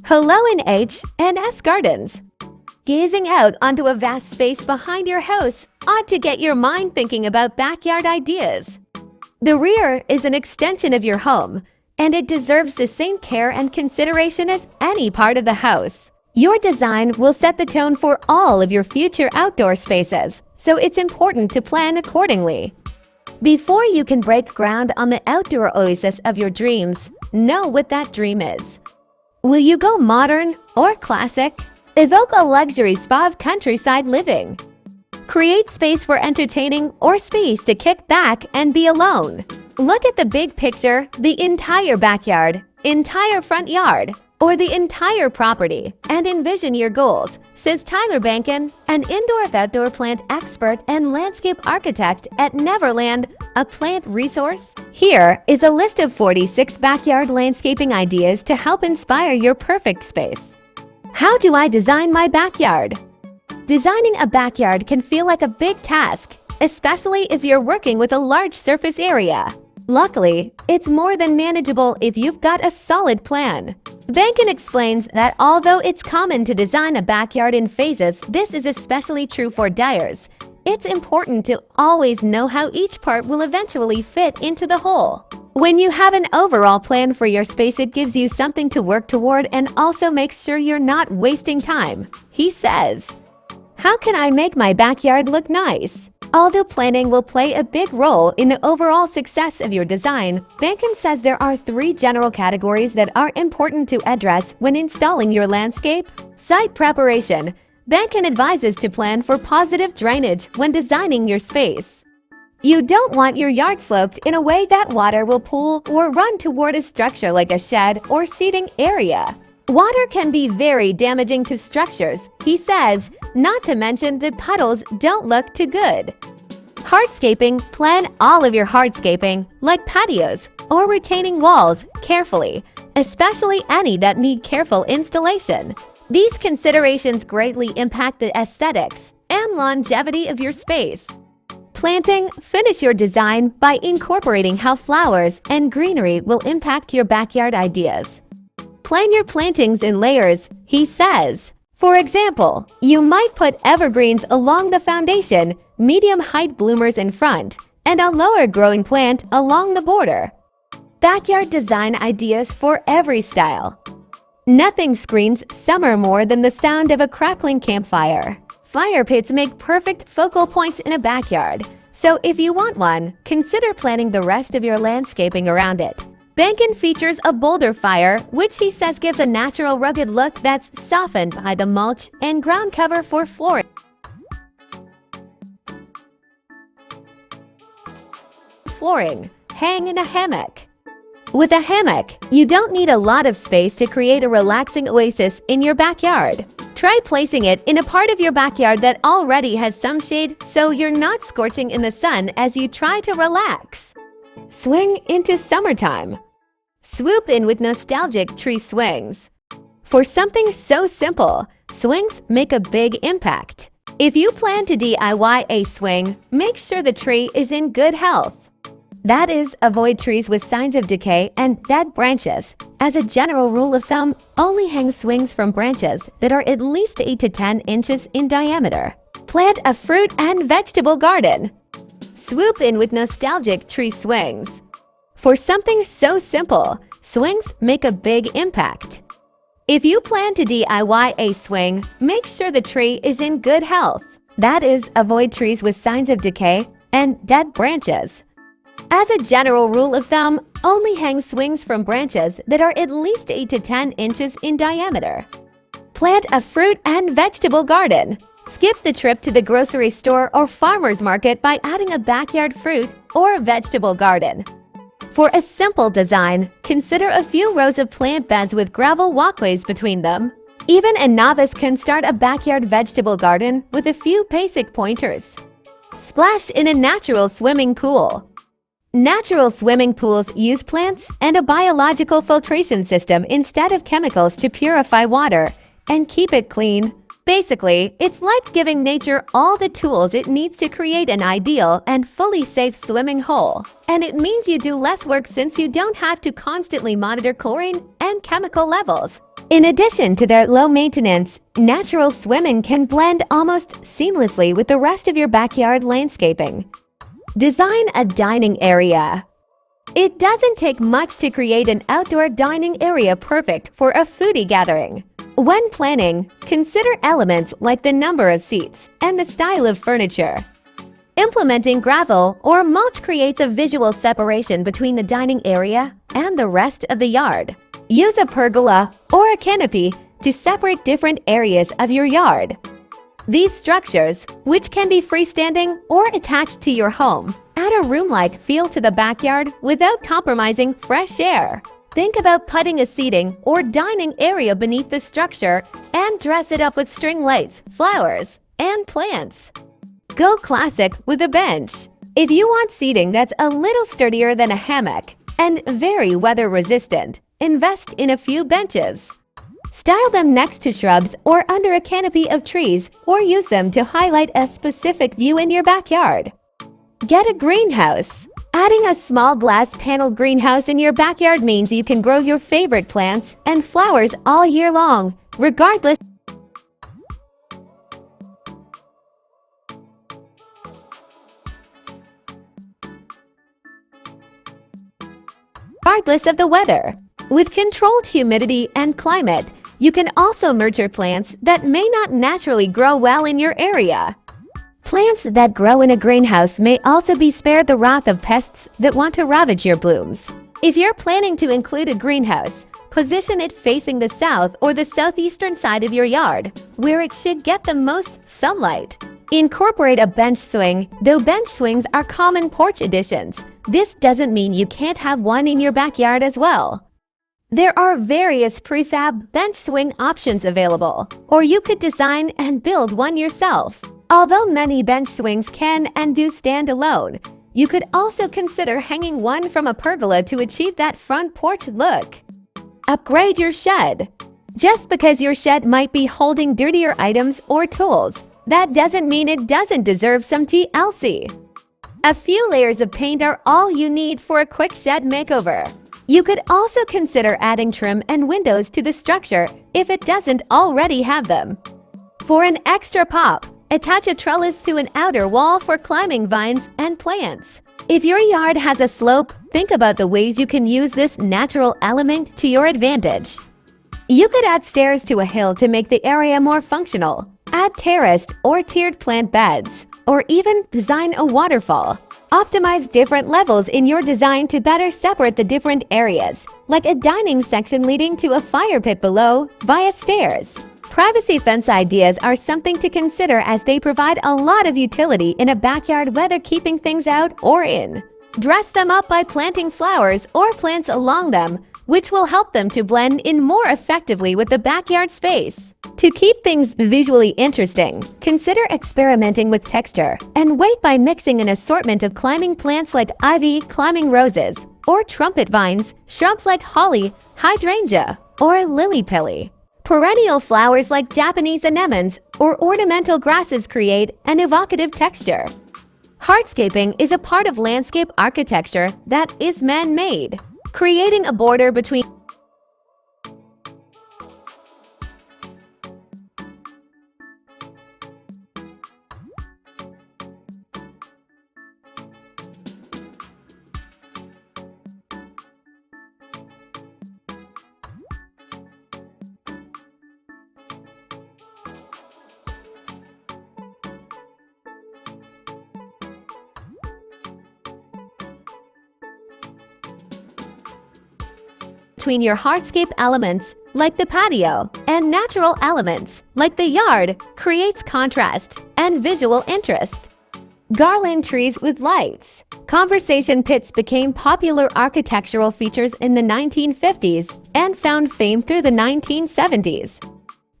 Hello in H&S Gardens. Gazing out onto a vast space behind your house ought to get your mind thinking about backyard ideas. The rear is an extension of your home, and it deserves the same care and consideration as any part of the house. Your design will set the tone for all of your future outdoor spaces, so it's important to plan accordingly. Before you can break ground on the outdoor oasis of your dreams, know what that dream is. Will you go modern or classic? Evoke a luxury spa of countryside living. Create space for entertaining or space to kick back and be alone. Look at the big picture, the entire backyard, entire front yard, or the entire property, and envision your goals, says Tyler Bankin, an indoor-outdoor plant expert and landscape architect at Neverland, a plant resource. Here is a list of 46 backyard landscaping ideas to help inspire your perfect space. How do I design my backyard? Designing a backyard can feel like a big task, especially if you're working with a large surface area. Luckily, it's more than manageable if you've got a solid plan. Bankin explains that although it's common to design a backyard in phases, this is especially true for dyers. It's important to always know how each part will eventually fit into the whole. When you have an overall plan for your space, it gives you something to work toward and also makes sure you're not wasting time. He says, "How can I make my backyard look nice?" Although planning will play a big role in the overall success of your design, Bankin says there are 3 general categories that are important to address when installing your landscape. Site preparation. Bankin advises to plan for positive drainage when designing your space. You don't want your yard sloped in a way that water will pool or run toward a structure like a shed or seating area. Water can be very damaging to structures, he says, not to mention that puddles don't look too good. Hardscaping. Plan all of your hardscaping, like patios or retaining walls, carefully, especially any that need careful installation. These considerations greatly impact the aesthetics and longevity of your space. Planting. Finish your design by incorporating how flowers and greenery will impact your backyard ideas. Plan your plantings in layers, he says. For example, you might put evergreens along the foundation, medium-height bloomers in front, and a lower-growing plant along the border. Backyard design ideas for every style. Nothing screams summer more than the sound of a crackling campfire. Fire pits make perfect focal points in a backyard, so if you want one, consider planning the rest of your landscaping around it. Bankin features a boulder fire, which he says gives a natural rugged look that's softened by the mulch and ground cover for flooring. Hang in a hammock. With a hammock, you don't need a lot of space to create a relaxing oasis in your backyard. Try placing it in a part of your backyard that already has some shade so you're not scorching in the sun as you try to relax. Swing into summertime. Swoop in with nostalgic tree swings. For something so simple, swings make a big impact. If you plan to DIY a swing, make sure the tree is in good health. That is, avoid trees with signs of decay and dead branches. As a general rule of thumb, only hang swings from branches that are at least 8 to 10 inches in diameter. Plant a fruit and vegetable garden. Swoop in with nostalgic tree swings. For something so simple, swings make a big impact. If you plan to DIY a swing, make sure the tree is in good health. That is, avoid trees with signs of decay and dead branches. As a general rule of thumb, only hang swings from branches that are at least 8 to 10 inches in diameter. Plant a fruit and vegetable garden. Skip the trip to the grocery store or farmer's market by adding a backyard fruit or vegetable garden. For a simple design, consider a few rows of plant beds with gravel walkways between them. Even a novice can start a backyard vegetable garden with a few basic pointers. Splash in a natural swimming pool. Natural swimming pools use plants and a biological filtration system instead of chemicals to purify water and keep it clean. Basically, it's like giving nature all the tools it needs to create an ideal and fully safe swimming hole. And it means you do less work since you don't have to constantly monitor chlorine and chemical levels. In addition to their low maintenance, natural swimming can blend almost seamlessly with the rest of your backyard landscaping. Design a dining area. It doesn't take much to create an outdoor dining area perfect for a foodie gathering. When planning, consider elements like the number of seats and the style of furniture. Implementing gravel or mulch creates a visual separation between the dining area and the rest of the yard. Use a pergola or a canopy to separate different areas of your yard. These structures, which can be freestanding or attached to your home, add a room-like feel to the backyard without compromising fresh air. Think about putting a seating or dining area beneath the structure and dress it up with string lights, flowers, and plants. Go classic with a bench. If you want seating that's a little sturdier than a hammock and very weather-resistant, invest in a few benches. Style them next to shrubs or under a canopy of trees, or use them to highlight a specific view in your backyard. Get a greenhouse. Adding a small glass paneled greenhouse in your backyard means you can grow your favorite plants and flowers all year long, regardless of the weather. With controlled humidity and climate, you can also nurture plants that may not naturally grow well in your area. Plants that grow in a greenhouse may also be spared the wrath of pests that want to ravage your blooms. If you're planning to include a greenhouse, position it facing the south or the southeastern side of your yard, where it should get the most sunlight. Incorporate a bench swing. Though bench swings are common porch additions, this doesn't mean you can't have one in your backyard as well. There are various prefab bench swing options available, or you could design and build one yourself. Although many bench swings can and do stand alone, you could also consider hanging one from a pergola to achieve that front porch look. Upgrade your shed. Just because your shed might be holding dirtier items or tools, that doesn't mean it doesn't deserve some TLC. A few layers of paint are all you need for a quick shed makeover. You could also consider adding trim and windows to the structure if it doesn't already have them. For an extra pop, attach a trellis to an outer wall for climbing vines and plants. If your yard has a slope, think about the ways you can use this natural element to your advantage. You could add stairs to a hill to make the area more functional. Add terraced or tiered plant beds, or even design a waterfall. Optimize different levels in your design to better separate the different areas, like a dining section leading to a fire pit below via stairs. Privacy fence ideas are something to consider as they provide a lot of utility in a backyard, whether keeping things out or in. Dress them up by planting flowers or plants along them, which will help them to blend in more effectively with the backyard space. To keep things visually interesting, consider experimenting with texture and weight by mixing an assortment of climbing plants like ivy, climbing roses, or trumpet vines, shrubs like holly, hydrangea, or lily-pilly. Perennial flowers like Japanese anemones or ornamental grasses create an evocative texture. Hardscaping is a part of landscape architecture that is man-made. Creating a border between your hardscape elements, like the patio, and natural elements, like the yard, creates contrast and visual interest. Garland trees with lights. Conversation pits became popular architectural features in the 1950s and found fame through the 1970s.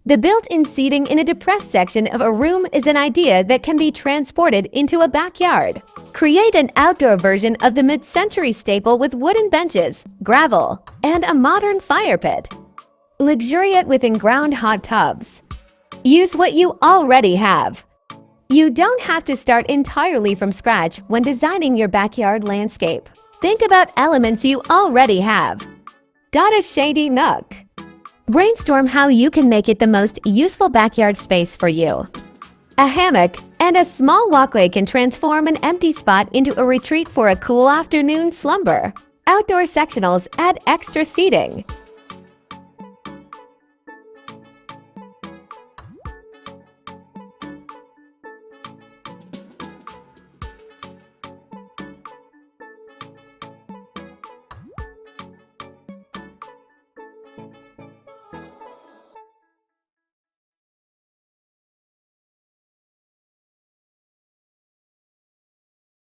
The built-in seating in a depressed section of a room is an idea that can be transported into a backyard. Create an outdoor version of the mid-century staple with wooden benches, gravel, and a modern fire pit. Luxuriate with in-ground hot tubs. Use what you already have. You don't have to start entirely from scratch when designing your backyard landscape. Think about elements you already have. Got a shady nook? Brainstorm how you can make it the most useful backyard space for you. A hammock and a small walkway can transform an empty spot into a retreat for a cool afternoon slumber. Outdoor sectionals add extra seating.